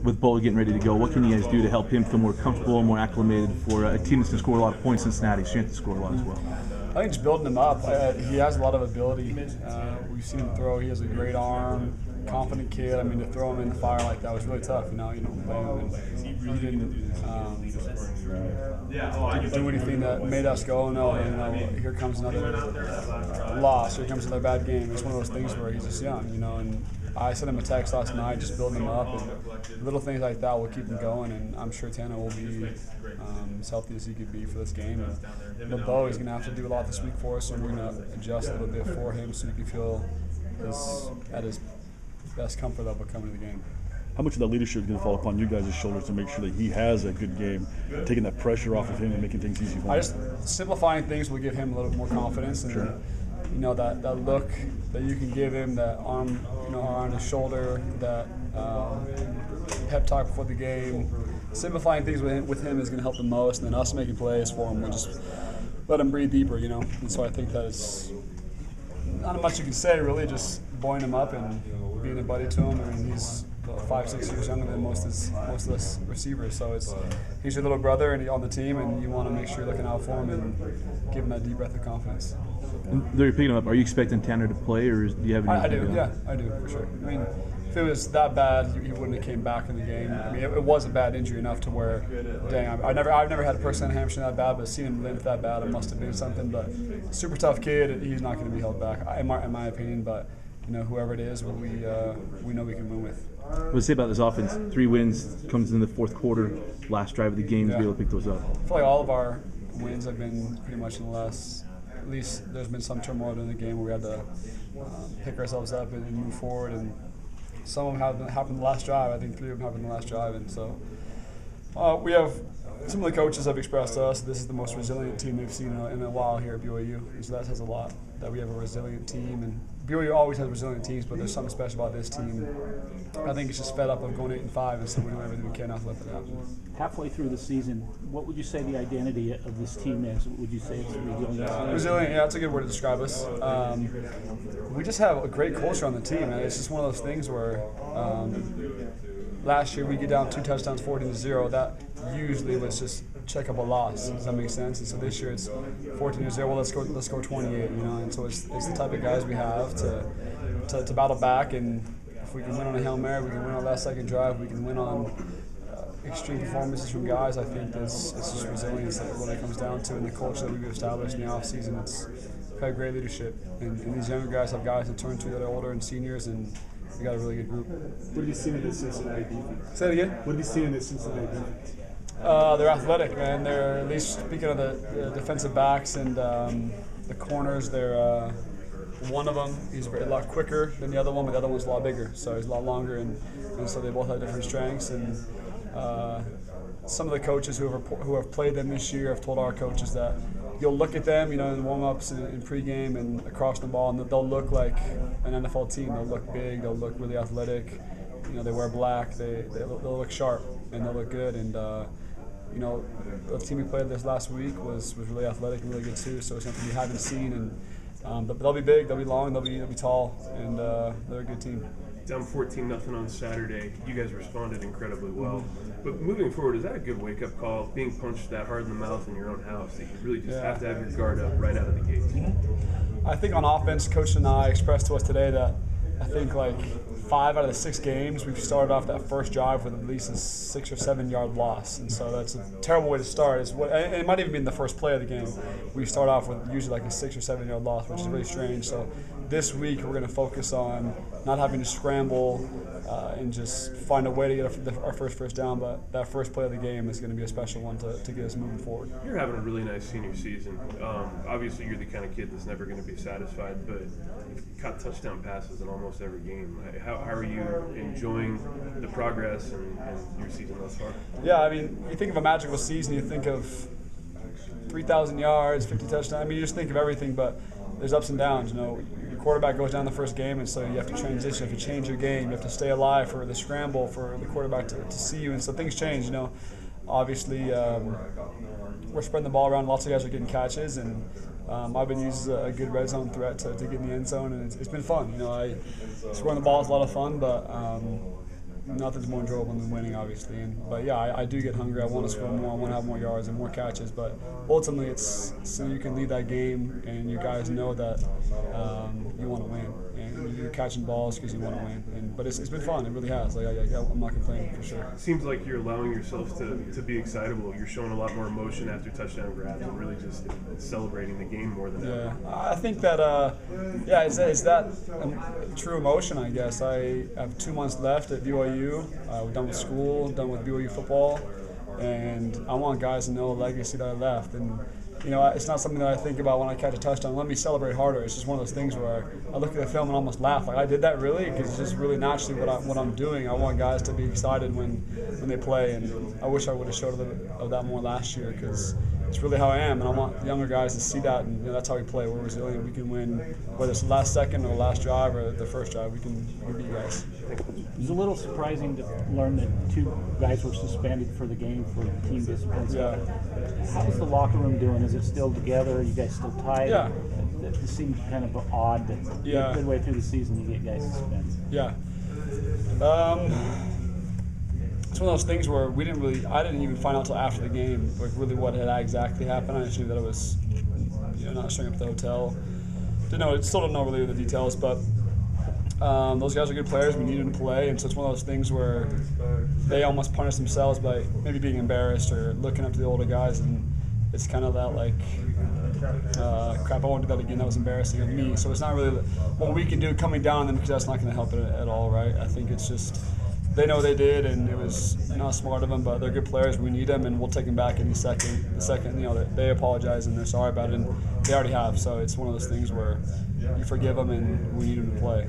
with Beau getting ready to go, what can you guys do to help him feel more comfortable and more acclimated for a team that's going to score a lot of points? Cincinnati, so you have to score a lot as well. I think just building him up. He has a lot of ability. We've seen him throw. He has a great arm, confident kid. I mean, to throw him in the fire like that was really tough. You don't play him. And he didn't do anything that made us go, no, here comes another loss. Here comes another bad game. It's one of those things where he's just young, and I sent him a text last night, just building him up, and little things like that will keep him going. And I'm sure Tana will be as healthy as he could be for this game. And Beau is going to have to do a lot this week for us, so we're going to adjust a little bit for him so he can feel at his best comfort level coming to the game. How much of that leadership is going to fall upon you guys' shoulders to make sure that he has a good game, taking that pressure off of him and making things easy for him? Just simplifying things will give him a little more confidence, and sure. That look that you can give him, that arm, on his shoulder, that pep talk before the game. Simplifying things with him is going to help the most, and then us making plays for him will just let him breathe deeper, And so I think that it's not much you can say, really, just buoying him up and being a buddy to him. I mean, he's 5-6 years younger than most of us receivers, so he's your little brother and on the team, and you want to make sure you're looking out for him and give him that deep breath of confidence. And they're picking him up. Are you expecting Tanner to play, or do you have any? I do, yeah, I do for sure. I mean, if it was that bad, he wouldn't have came back in the game. I mean, it was a bad injury enough to where, dang, I've never had a person hamstring that bad, but seeing him limp that bad, it must have been something. But super tough kid, he's not going to be held back, in my opinion. But whoever it is, we know we can win with. What do you say about this offense? 3 wins, comes in the fourth quarter, last drive of the game to be able to pick those up. I feel like all of our wins have been pretty much in the last. At least there's been some turmoil in the game where we had to pick ourselves up and move forward, and some of them happened the last drive. I think 3 of them happened the last drive, and so we have some of the coaches have expressed to us this is the most resilient team they've seen in a while here at BYU, and so that says a lot that we have a resilient team. And BYU always has resilient teams, but there's something special about this team. I think it's just fed up of going 8-5, and so we're doing everything we can not to let that happen. Halfway through the season, what would you say the identity of this team is? Would you say it's resilient? Resilient, yeah, that's a good word to describe us. We just have a great culture on the team, and it's just one of those things where last year we get down 2 touchdowns, 14-0. That usually was just check up a loss. Does that make sense? And so this year it's 14-0. Well, let's go 28. And so it's the type of guys we have to battle back, and if we can win on a Hail Mary, we can win on that second drive, we can win on extreme performances from guys. I think it's just resilience that really comes down to, and the culture that we've established in the offseason. We've had great leadership, and these younger guys have guys to turn to that are older and seniors, and we got a really good group. What have you seen in this Cincinnati defense? Say it again? What have you seen in this Cincinnati defense? They're athletic, man. They're, at least speaking of the defensive backs and the corners, they're one of them, he's a lot quicker than the other one, but the other one's a lot bigger, so he's a lot longer, and so they both have different strengths. And some of the coaches who have played them this year have told our coaches that you'll look at them, in warm-ups and in pregame and across the ball, and they'll look like an NFL team. They'll look big, they'll look really athletic. They wear black, they'll look sharp, and they'll look good. And the team we played this last week was really athletic and really good too. So it's something we haven't seen, and but they'll be big, they'll be long, they'll be tall, and they're a good team. Down 14-0 on Saturday, you guys responded incredibly well. But moving forward, is that a good wake-up call, being punched that hard in the mouth in your own house, that you really just have to have your guard up right out of the gate? I think on offense, Coach and I expressed to us today that I think 5 out of the 6 games, we've started off that first drive with at least a 6 or 7 yard loss, and so that's a terrible way to start. And it might even be in the first play of the game. We start off with usually a 6 or 7 yard loss, which is really strange. So this week we're going to focus on not having to scramble and just find a way to get our first down. But that first play of the game is going to be a special one to get us moving forward. You're having a really nice senior season. Obviously, you're the kind of kid that's never going to be satisfied, but you've caught touchdown passes in almost every game. How are you enjoying the progress and your season thus far? Yeah, I mean, you think of a magical season, you think of 3,000 yards, 50 touchdowns. I mean, you just think of everything, but there's ups and downs. Your quarterback goes down the first game, and so you have to transition, you have to change your game, you have to stay alive for the scramble for the quarterback to see you, and so things change. Obviously, we're spreading the ball around. Lots of guys are getting catches, and I've been used as a good red zone threat to get in the end zone, and it's been fun. Scoring the ball is a lot of fun, but nothing's more enjoyable than winning, obviously. But yeah, I do get hungry. I want to score more. I want to have more yards and more catches. But ultimately, it's so you can lead that game and you guys know that you want to win. And you're catching balls because you want to win. But it's been fun. It really has. Like I'm not complaining for sure. It seems like you're allowing yourself to be excitable. You're showing a lot more emotion after touchdown grabs and really just celebrating the game more than ever. Yeah, I think that it's that true emotion. I guess I have 2 months left at BYU. We're done with school, done with BYU football, and I want guys to know the legacy that I left. And you know, it's not something that I think about when I catch a touchdown. Let me celebrate harder. It's just one of those things where I look at the film and almost laugh. Like, I did that really? Because it's just really naturally what I'm doing. I want guys to be excited when they play, and I wish I would have showed a little bit of that more last year because it's really how I am, and I want the younger guys to see that, and you know, that's how we play. We're resilient. We can win, whether it's the last second or the last drive or the first drive. We can beat guys. It was a little surprising to learn that 2 guys were suspended for the game for team discipline. Yeah. How's the locker room doing? Is it still together? Are you guys still tied? Yeah. It seems kind of odd that midway through the season you get guys suspended. Yeah. It's one of those things where I didn't even find out until after the game, like really what had exactly happened. I just knew that it was, not showing up at the hotel. Still don't know really the details, but those guys are good players. We need them to play, and so it's one of those things where they almost punish themselves by maybe being embarrassed or looking up to the older guys, and it's kind of that like, crap, I won't do that again. That was embarrassing of me. So it's not really what we can do coming down on them because that's not going to help it at all, right? I think it's just they know they did, and it was not smart of them, but they're good players. We need them, and we'll take them back any second. The second, they apologize and they're sorry about it, and they already have. So it's one of those things where you forgive them, and we need them to play.